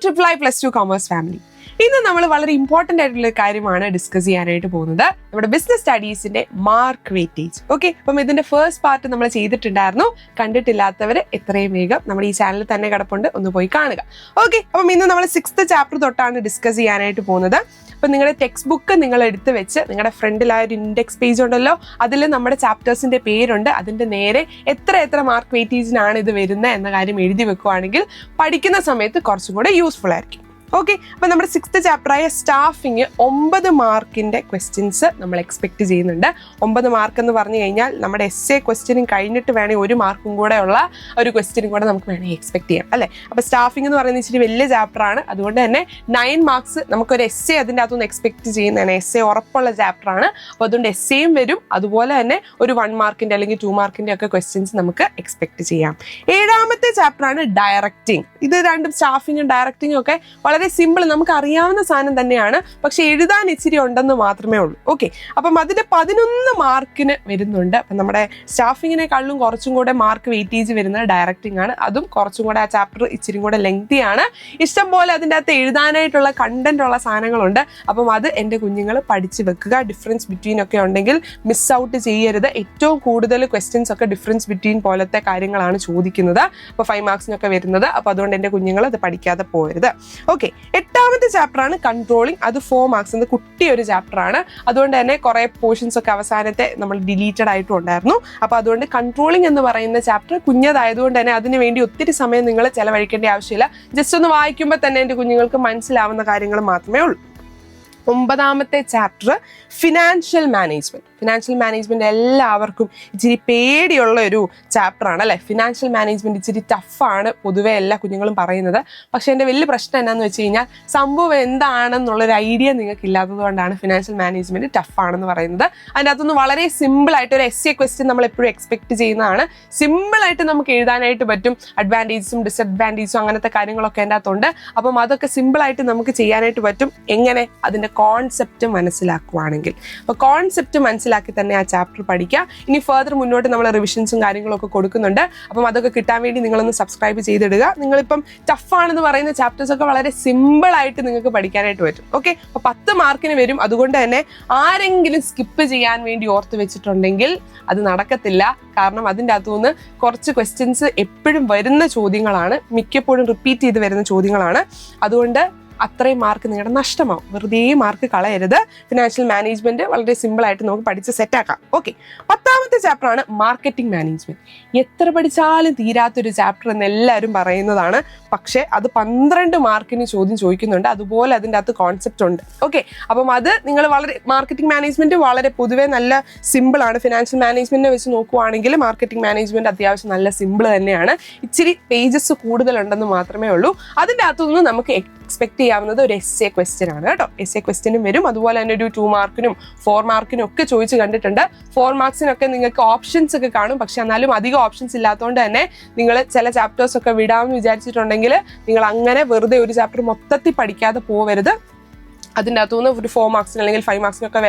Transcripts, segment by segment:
III+2 Commerce family. ഇന്ന് നമ്മൾ വളരെ ഇമ്പോർട്ടൻ്റ് ആയിട്ടുള്ള കാര്യമാണ് ഡിസ്കസ് ചെയ്യാനായിട്ട് പോകുന്നത്. നമ്മുടെ ബിസിനസ് സ്റ്റഡീസിന്റെ മാർക്ക് വെയിറ്റേജ്. ഓക്കെ, അപ്പം ഇതിന്റെ ഫസ്റ്റ് പാർട്ട് നമ്മൾ ചെയ്തിട്ടുണ്ടായിരുന്നു. കണ്ടിട്ടില്ലാത്തവർ എത്രയും വേഗം നമ്മുടെ ഈ ചാനലിൽ തന്നെ കിടപ്പുണ്ട്, ഒന്ന് പോയി കാണുക. ഓക്കെ, അപ്പം ഇന്ന് നമ്മൾ 6th ചാപ്റ്റർ തൊട്ടാണ് ഡിസ്കസ് ചെയ്യാനായിട്ട് പോകുന്നത്. അപ്പം നിങ്ങളുടെ ടെക്സ്റ്റ് ബുക്ക് നിങ്ങൾ എടുത്ത് വെച്ച് നിങ്ങളുടെ ഫ്രണ്ടിലായ ഒരു ഇൻഡെക്സ് പേജ് ഉണ്ടല്ലോ, അതിൽ നമ്മുടെ ചാപ്റ്റേഴ്സിന്റെ പേരുണ്ട്. അതിന്റെ നേരെ എത്ര മാർക്ക് വെയിറ്റേജിനാണ് ഇത് വരുന്നത് എന്ന കാര്യം എഴുതി വെക്കുവാണെങ്കിൽ പഠിക്കുന്ന സമയത്ത് കുറച്ചും കൂടെ യൂസ്ഫുൾ ആയിരിക്കും. ഓക്കെ, അപ്പം നമ്മുടെ 6th ചാപ്റ്ററായ സ്റ്റാഫിങ് 9 മാർക്കിന്റെ ക്വസ്റ്റ്യൻസ് നമ്മൾ എക്സ്പെക്ട് ചെയ്യുന്നുണ്ട്. 9 മാർക്ക് എന്ന് പറഞ്ഞു കഴിഞ്ഞാൽ നമ്മുടെ essay ക്വസ്റ്റ്യനും കഴിഞ്ഞിട്ട് വേണമെങ്കിൽ 1 മാർക്കും കൂടെ ഉള്ള ഒരു ക്വസ്റ്റ്യനും കൂടെ നമുക്ക് വേണമെങ്കിൽ എക്സ്പെക്ട് ചെയ്യാം അല്ലേ. അപ്പോൾ സ്റ്റാഫിംഗ് എന്ന് പറയുന്നത് ഇച്ചിരി വലിയ ചാപ്റ്ററാണ്. അതുകൊണ്ട് തന്നെ 9 മാർക്സ് നമുക്കൊരു essay അതിൻ്റെ അകത്തുനിന്ന് എക്സ്പെക്ട് ചെയ്യുന്നതാണ്. essay ഉറപ്പുള്ള ചാപ്റ്ററാണ്. അപ്പോൾ അതുകൊണ്ട് essayയും വരും, അതുപോലെ തന്നെ ഒരു 1 മാർക്കിന്റെ അല്ലെങ്കിൽ 2 മാർക്കിന്റെ ഒക്കെ ക്വസ്റ്റ്യൻസ് നമുക്ക് എക്സ്പെക്ട് ചെയ്യാം. 7ാമത്തെ ചാപ്റ്ററാണ് ഡയറക്റ്റിംഗ്. ഇത് രണ്ടും സ്റ്റാഫിങ്ങും ഡയറക്റ്റിംഗും ഒക്കെ വളരെ സിമ്പിൾ, നമുക്ക് അറിയാവുന്ന സാധനം തന്നെയാണ്, പക്ഷെ എഴുതാൻ ഇച്ചിരി ഉണ്ടെന്ന് മാത്രമേ ഉള്ളൂ. ഓക്കെ, അപ്പം അതിന്റെ 11 മാർക്കിന് വരുന്നുണ്ട്. അപ്പം നമ്മുടെ സ്റ്റാഫിങ്ങിനെക്കാളും കുറച്ചും കൂടെ മാർക്ക് വെയിറ്റേജ് വരുന്നത് ഡയറക്റ്റിംഗ് ആണ്. അതും കുറച്ചും കൂടെ ആ ചാപ്റ്റർ ഇച്ചിരി കൂടെ ലെങ്തി ആണ്. ഇഷ്ടം പോലെ അതിൻ്റെ അകത്ത് എഴുതാനായിട്ടുള്ള കണ്ടന്റ് ഉള്ള സാധനങ്ങളുണ്ട്. അപ്പം അത് എൻ്റെ കുഞ്ഞുങ്ങൾ പഠിച്ച് വെക്കുക. ഡിഫറൻസ് ബിറ്റ്വീൻ ഒക്കെ ഉണ്ടെങ്കിൽ മിസ് ഔട്ട് ചെയ്യരുത്. ഏറ്റവും കൂടുതൽ ക്വസ്റ്റ്യൻസ് ഒക്കെ ഡിഫറൻസ് ബിറ്റ്വീൻ പോലത്തെ കാര്യങ്ങളാണ് ചോദിക്കുന്നത്. അപ്പോൾ 5 മാർക്സിനൊക്കെ വരുന്നത്. അപ്പോൾ അതുകൊണ്ട് എൻ്റെ കുഞ്ഞുങ്ങൾ അത് പഠിക്കാതെ പോകരുത്. ഓക്കെ, 8ാമത്തെ ചാപ്റ്ററാണ് കൺട്രോളിങ്. അത് 4 മാർക്സ്, കുട്ടിയൊരു ചാപ്റ്ററാണ്. അതുകൊണ്ട് തന്നെ കുറെ പോർഷൻസ് ഒക്കെ അവസാനത്തെ നമ്മൾ ഡിലീറ്റഡ് ആയിട്ടും ഉണ്ടായിരുന്നു. അപ്പോൾ അതുകൊണ്ട് കൺട്രോളിങ് എന്ന് പറയുന്ന ചാപ്റ്റർ കുഞ്ഞതായതുകൊണ്ട് തന്നെ അതിന് വേണ്ടി ഒത്തിരി സമയം നിങ്ങൾ ചെലവഴിക്കേണ്ട ആവശ്യമില്ല. ജസ്റ്റ് ഒന്ന് വായിക്കുമ്പോൾ തന്നെ എൻ്റെ കുഞ്ഞുങ്ങൾക്ക് മനസ്സിലാവുന്ന കാര്യങ്ങൾ മാത്രമേ ഉള്ളൂ. 9ാമത്തെ chapter financial management. Financial management എല്ലാവർക്കും ഇച്ചിരി പേടിയുള്ള ഒരു ചാപ്റ്ററാണ് അല്ലേ. ഫിനാൻഷ്യൽ മാനേജ്മെന്റ് ഇച്ചിരി ടഫാണ് പൊതുവെ എല്ലാ കുഞ്ഞുങ്ങളും പറയുന്നത്. പക്ഷെ എൻ്റെ വലിയ പ്രശ്നം എന്നാന്ന് വെച്ച് കഴിഞ്ഞാൽ സംഭവം എന്താണെന്നുള്ളൊരു ഐഡിയ നിങ്ങൾക്ക് ഇല്ലാത്തത് കൊണ്ടാണ് ഫിനാൻഷ്യൽ മാനേജ്മെന്റ് ടഫാണെന്ന് പറയുന്നത്. അതിൻ്റെ അകത്തുനിന്ന് വളരെ സിമ്പിളായിട്ട് ഒരു essay ക്വസ്റ്റ്യൻ നമ്മൾ എപ്പോഴും എക്സ്പെക്ട് ചെയ്യുന്നതാണ്. സിമ്പിളായിട്ട് നമുക്ക് എഴുതാനായിട്ട് പറ്റും. അഡ്വാൻറ്റേജസും ഡിസഡ്വാൻറ്റേജസും അങ്ങനത്തെ കാര്യങ്ങളൊക്കെ എൻ്റെ അകത്തുണ്ട്. അപ്പം അതൊക്കെ സിമ്പിളായിട്ട് നമുക്ക് ചെയ്യാനായിട്ട് പറ്റും. എങ്ങനെ? അതിൻ്റെ കോൺസെപ്റ്റ് മനസ്സിലാക്കുവാണെങ്കിൽ. അപ്പോൾ കോൺസെപ്റ്റ് മനസ്സിലാക്കി തന്നെ ആ ചാപ്റ്റർ പഠിക്കുക. ഇനി ഫർദർ മുന്നോട്ട് നമ്മൾ റിവിഷൻസും കാര്യങ്ങളൊക്കെ കൊടുക്കുന്നുണ്ട്. അപ്പം അതൊക്കെ കിട്ടാൻ വേണ്ടി നിങ്ങളൊന്ന് സബ്സ്ക്രൈബ് ചെയ്തിടുക. നിങ്ങളിപ്പം ടഫാണെന്ന് പറയുന്ന ചാപ്റ്റേഴ്സ് ഒക്കെ വളരെ സിമ്പിളായിട്ട് നിങ്ങൾക്ക് പഠിക്കാനായിട്ട് പറ്റും. ഓക്കെ, അപ്പോൾ 10 മാർക്കിന് വരും. അതുകൊണ്ട് തന്നെ ആരെങ്കിലും സ്കിപ്പ് ചെയ്യാൻ വേണ്ടി ഓർത്ത് വെച്ചിട്ടുണ്ടെങ്കിൽ അത് നടക്കത്തില്ല. കാരണം അതിൻ്റെ അകത്തുനിന്ന് കുറച്ച് ക്വസ്റ്റ്യൻസ് എപ്പോഴും വരുന്ന ചോദ്യങ്ങളാണ്, മിക്കപ്പോഴും റിപ്പീറ്റ് ചെയ്ത് വരുന്ന ചോദ്യങ്ങളാണ്. അതുകൊണ്ട് അത്രയും മാർക്ക് നിങ്ങളുടെ നഷ്ടമാവും. വെറുതെ മാർക്ക് കളയരുത്. ഫിനാൻഷ്യൽ മാനേജ്മെന്റ് വളരെ സിമ്പിളായിട്ട് നമുക്ക് പഠിച്ച് സെറ്റാക്കാം. ഓക്കെ, 10ാമത്തെ ചാപ്റ്ററാണ് മാർക്കറ്റിംഗ് മാനേജ്മെന്റ്. എത്ര പഠിച്ചാലും തീരാത്തൊരു ചാപ്റ്റർ എന്ന് എല്ലാവരും പറയുന്നതാണ്. പക്ഷേ അത് 12 മാർക്കിന് ചോദ്യം ചോദിക്കുന്നുണ്ട്. അതുപോലെ അതിൻ്റെ അകത്ത് കോൺസെപ്റ്റ് ഉണ്ട്. ഓക്കെ, അപ്പം അത് നിങ്ങൾ വളരെ മാർക്കറ്റിംഗ് മാനേജ്മെന്റ് വളരെ പൊതുവേ നല്ല സിമ്പിളാണ്. ഫിനാൻഷ്യൽ മാനേജ്മെന്റിനെ വെച്ച് നോക്കുവാണെങ്കിൽ മാർക്കറ്റിംഗ് മാനേജ്മെന്റ് അത്യാവശ്യം നല്ല സിമ്പിൾ തന്നെയാണ്. ഇച്ചിരി പേജസ് കൂടുതലുണ്ടെന്ന് മാത്രമേ ഉള്ളൂ. അതിൻ്റെ അകത്തുനിന്ന് നമുക്ക് എക്സ്പെക്ട് ചെയ്യാവുന്നത് ഒരു essay ക്വസ്റ്റ്യൻ ആണ് കേട്ടോ. essay ക്വസ്റ്റ്യനും വരും. അതുപോലെ തന്നെ ഒരു 2 മാർക്കിനും 4 മാർക്കിനും ഒക്കെ ചോദിച്ച് കണ്ടിട്ടുണ്ട്. 4 മാർക്സിനൊക്കെ നിങ്ങൾക്ക് ഓപ്ഷൻസ് ഒക്കെ കാണും. പക്ഷെ എന്നാലും അധികം ഓപ്ഷൻസ് ഇല്ലാത്തതുകൊണ്ട് തന്നെ നിങ്ങൾ ചില ചാപ്റ്റേഴ്സ് ഒക്കെ വിടാമെന്ന് വിചാരിച്ചിട്ടുണ്ടെങ്കിൽ നിങ്ങൾ അങ്ങനെ വെറുതെ ഒരു ചാപ്റ്റർ മൊത്തത്തിൽ പഠിക്കാതെ പോവരുത്. അതിൻ്റെ അകത്തുനിന്ന് ഒരു 4 മാർക്സിന് അല്ലെങ്കിൽ 5 മാർക്സിനൊക്കെ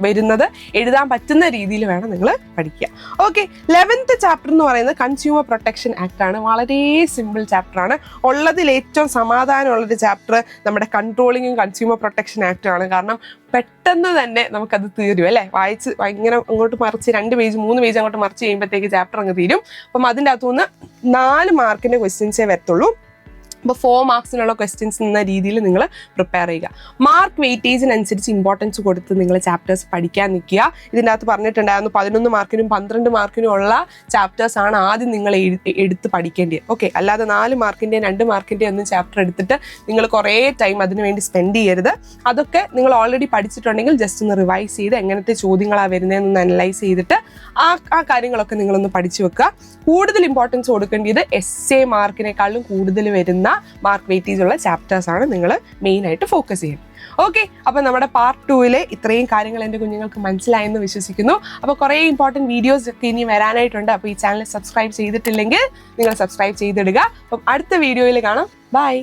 വരുന്നത് എഴുതാൻ പറ്റുന്ന രീതിയിൽ വേണം നിങ്ങൾ പഠിക്കുക. ഓക്കെ, 11th ചാപ്റ്റർ എന്ന് പറയുന്നത് കൺസ്യൂമർ പ്രൊട്ടക്ഷൻ ആക്ട് ആണ്. വളരെ സിമ്പിൾ ചാപ്റ്ററാണ്. ഉള്ളതിൽ ഏറ്റവും സമാധാനമുള്ളൊരു ചാപ്റ്റർ നമ്മുടെ കൺട്രോളിങ്ങും കൺസ്യൂമർ പ്രൊട്ടക്ഷൻ ആക്ടും ആണ്. കാരണം പെട്ടെന്ന് തന്നെ നമുക്കത് തീരും അല്ലേ. വായിച്ച് ഇങ്ങനെ അങ്ങോട്ട് മറിച്ച് 2 പേജ് 3 പേജ് അങ്ങോട്ട് മറിച്ച് കഴിയുമ്പോഴത്തേക്ക് ചാപ്റ്റർ അങ്ങ് തീരും. അപ്പം അതിൻ്റെ അകത്തുനിന്ന് 4 മാർക്കിൻ്റെ ക്വസ്റ്റ്യൻസേ വരത്തുള്ളൂ. അപ്പോൾ 4 മാർക്സിനുള്ള ക്വസ്റ്റ്യൻസ് എന്ന രീതിയിൽ നിങ്ങൾ പ്രിപ്പയർ ചെയ്യുക. മാർക്ക് വെയിറ്റേജിനനുസരിച്ച് ഇമ്പോർട്ടൻസ് കൊടുത്ത് നിങ്ങൾ ചാപ്റ്റേഴ്സ് പഠിക്കാൻ നിൽക്കുക. ഇതിൻ്റെ അകത്ത് പറഞ്ഞിട്ടുണ്ടായിരുന്നു 11 മാർക്കിനും 12 മാർക്കിനും ഉള്ള ചാപ്റ്റേഴ്സ് ആണ് ആദ്യം നിങ്ങൾ എടുത്ത് പഠിക്കേണ്ടത്. ഓക്കെ, അല്ലാതെ 4 മാർക്കിൻ്റെയും 2 മാർക്കിൻ്റെയും ഒന്നും ചാപ്റ്റർ എടുത്തിട്ട് നിങ്ങൾ കുറേ ടൈം അതിന് വേണ്ടി സ്പെൻഡ് ചെയ്യരുത്. അതൊക്കെ നിങ്ങൾ ഓൾറെഡി പഠിച്ചിട്ടുണ്ടെങ്കിൽ ജസ്റ്റ് ഒന്ന് റിവൈസ് ചെയ്ത് എങ്ങനത്തെ ചോദ്യങ്ങളാണ് വരുന്നതെന്ന് അനലൈസ് ചെയ്തിട്ട് ആ കാര്യങ്ങളൊക്കെ നിങ്ങളൊന്ന് പഠിച്ചു വെക്കുക. കൂടുതൽ ഇമ്പോർട്ടൻസ് കൊടുക്കേണ്ടത് essay മാർക്കിനേക്കാളും കൂടുതൽ വരുന്ന മാർക്ക് വെയിറ്റേജ് ഉള്ള ചാപ്റ്റേഴ്സ് ആണ് നിങ്ങൾ മെയിൻ ആയിട്ട് ഫോക്കസ് ചെയ്യുന്നത്. ഓക്കെ, അപ്പൊ നമ്മുടെ പാർട്ട് 2-ലെ ഇത്രയും കാര്യങ്ങൾ എൻ്റെ കുഞ്ഞുങ്ങൾക്ക് മനസ്സിലായെന്ന് വിശ്വസിക്കുന്നു. അപ്പോൾ കുറേ ഇമ്പോർട്ടൻറ്റ് വീഡിയോസ് ഒക്കെ ഇനി വരാനായിട്ടുണ്ട്. അപ്പോൾ ഈ ചാനൽ സബ്സ്ക്രൈബ് ചെയ്തിട്ടില്ലെങ്കിൽ നിങ്ങൾ സബ്സ്ക്രൈബ് ചെയ്തിടുക. അപ്പം അടുത്ത വീഡിയോയിൽ കാണാം. ബൈ.